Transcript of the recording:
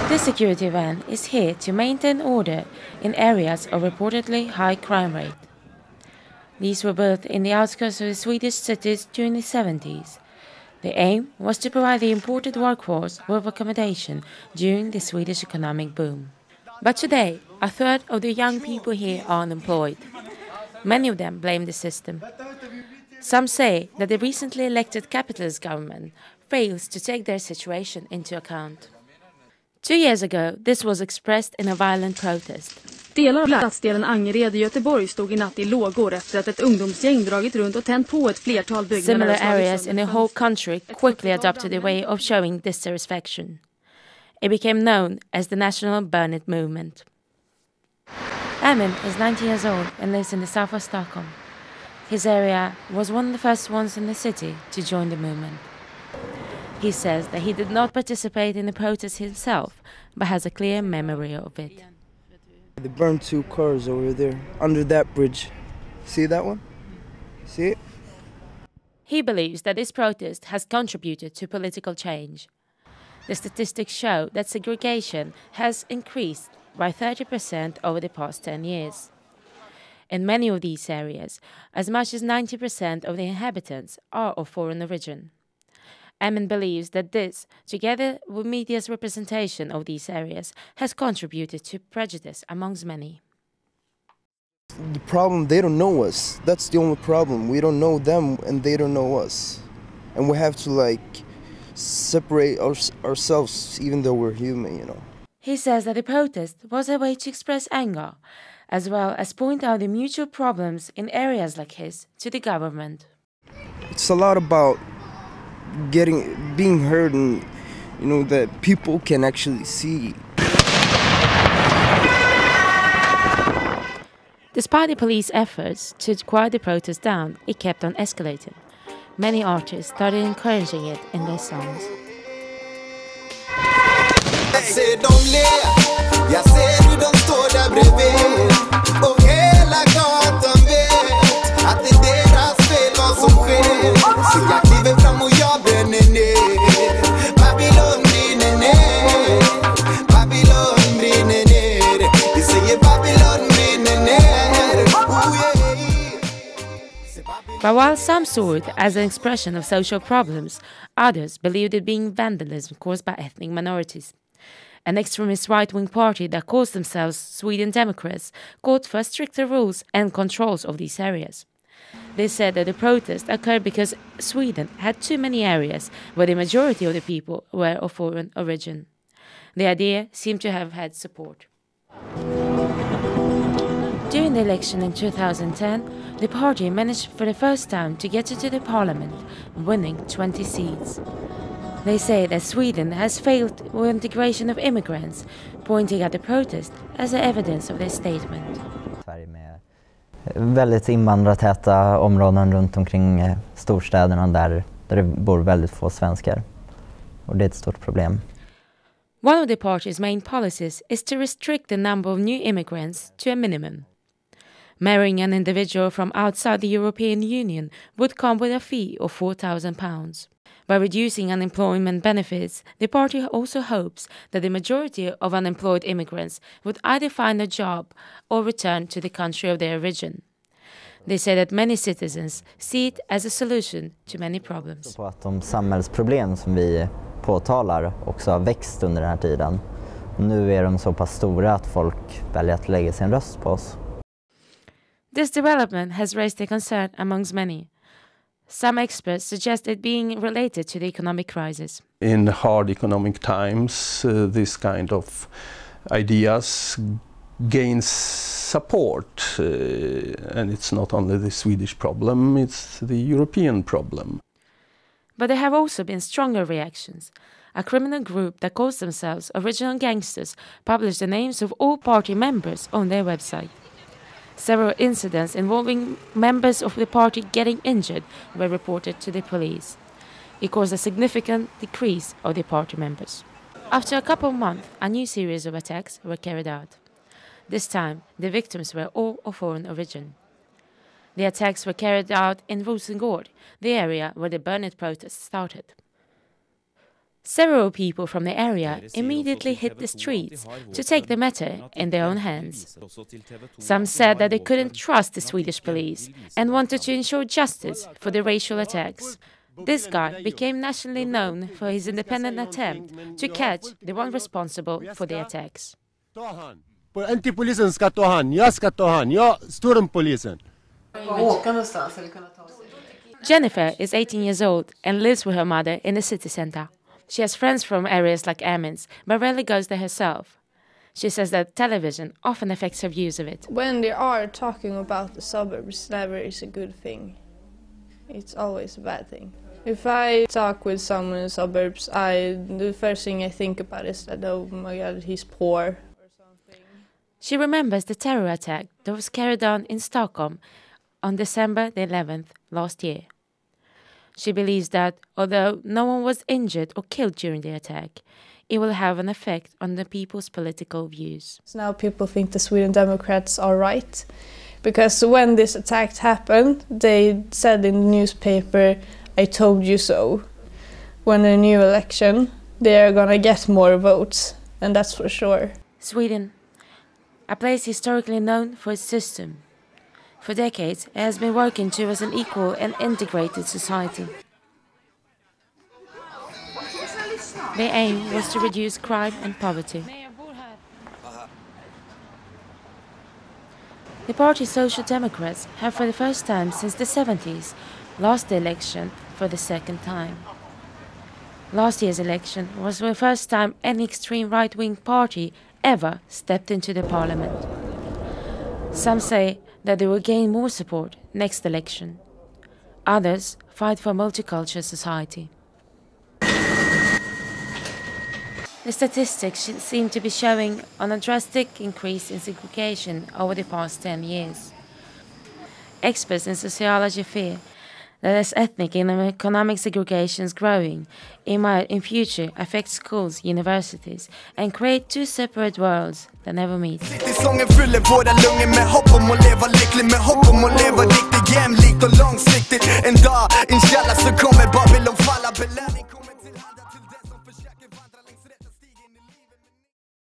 This security van is here to maintain order in areas of reportedly high crime rate. These were built in the outskirts of the Swedish cities during the 70s. The aim was to provide the imported workforce with accommodation during the Swedish economic boom. But today, a third of the young people here are unemployed. Many of them blame the system. Some say that the recently elected capitalist government fails to take their situation into account. 2 years ago, this was expressed in a violent protest. Delar av stadsdelen Angered i Göteborg stod i natt i lågor efter att ett ungdomsgäng dragit runt och tänt på ett flertal byggnader. Similar areas in the whole country quickly adopted a way of showing dissatisfaction. It became known as the National Burn It movement. Amin is 90 years old and lives in the south of Stockholm. His area was one of the first ones in the city to join the movement. He says that he did not participate in the protest himself, but has a clear memory of it. They burned 2 cars over there, under that bridge. See that one? See it? He believes that this protest has contributed to political change. The statistics show that segregation has increased by 30% over the past 10 years. In many of these areas, as much as 90% of the inhabitants are of foreign origin. Amin believes that this, together with media's representation of these areas, has contributed to prejudice amongst many. The problem, they don't know us. That's the only problem. We don't know them and they don't know us. And we have to separate ourselves even though we're human, you know. He says that the protest was a way to express anger, as well as point out the mutual problems in areas like his to the government. It's a lot about being heard and, that people can actually see. Despite the police efforts to quiet the protest down, it kept on escalating. Many artists started encouraging it in their songs. But while some saw it as an expression of social problems, others believed it being vandalism caused by ethnic minorities. An extremist right-wing party that calls themselves Sweden Democrats called for stricter rules and controls of these areas. They said that the protest occurred because Sweden had too many areas where the majority of the people were of foreign origin. The idea seemed to have had support. During the election in 2010, the party managed for the first time to get into the parliament, winning 20 seats. They say that Sweden has failed with integration of immigrants, pointing at the protest as evidence of their statement. Sverige med väldigt invandrartäta områden runt omkring storstäderna där det bor väldigt få svenskar. Och det är ett stort problem. One of the party's main policies is to restrict the number of new immigrants to a minimum. Marrying an individual from outside the European Union would come with a fee of £4,000. By reducing unemployment benefits, the party also hopes that the majority of unemployed immigrants would either find a job or return to the country of their origin. They say that many citizens see it as a solution to many problems. På att de samhällsproblem som vi påtalar också har växt under den här tiden. Och nu är de så pass stora att folk väljer att lägga sin röst på oss. This development has raised a concern amongst many. Some experts suggest it being related to the economic crisis. In hard economic times, this kind of ideas gains support. And it's not only the Swedish problem, it's the European problem. But there have also been stronger reactions. A criminal group that calls themselves Original Gangsters published the names of all party members on their website. Several incidents involving members of the party getting injured were reported to the police. It caused a significant decrease of the party members. After a couple of months, a new series of attacks were carried out. This time, the victims were all of foreign origin. The attacks were carried out in Rosengård, the area where the Burn It protest started. Several people from the area immediately hit the streets to take the matter in their own hands. Some said that they couldn't trust the Swedish police and wanted to ensure justice for the racial attacks. This guy became nationally known for his independent attempt to catch the one responsible for the attacks. Antipolisen ska ta han, jag ska ta han, jag stormpolisen. Jennifer is 18 years old and lives with her mother in the city center. She has friends from areas like Amiens, but rarely goes there herself. She says that television often affects her views of it. When they are talking about the suburbs, never is a good thing. It's always a bad thing. If I talk with someone in the suburbs, the first thing I think about is that, oh my God, he's poor. She remembers the terror attack that was carried out in Stockholm on December the 11th last year. She believes that, although no one was injured or killed during the attack, it will have an effect on the people's political views. So now people think the Sweden Democrats are right, because when this attack happened, they said in the newspaper, "I told you so." When a new election, they are gonna get more votes, and that's for sure. Sweden, a place historically known for its system. For decades, it has been working towards an equal and integrated society. Their aim was to reduce crime and poverty. The party Social Democrats have for the first time since the 70s lost the election for the second time. Last year's election was the first time any extreme right-wing party ever stepped into the parliament. Some say that they will gain more support next election. Others fight for a multicultural society. The statistics seem to be showing on a drastic increase in segregation over the past 10 years. Experts in sociology fear that as ethnic and economic segregation is growing, it might in future affect schools, universities, and create two separate worlds that never meet. Sången fyller våra lungor med hopp om att leva lyckligt, med hopp om att leva riktigt jämlikt och långsiktigt. En dag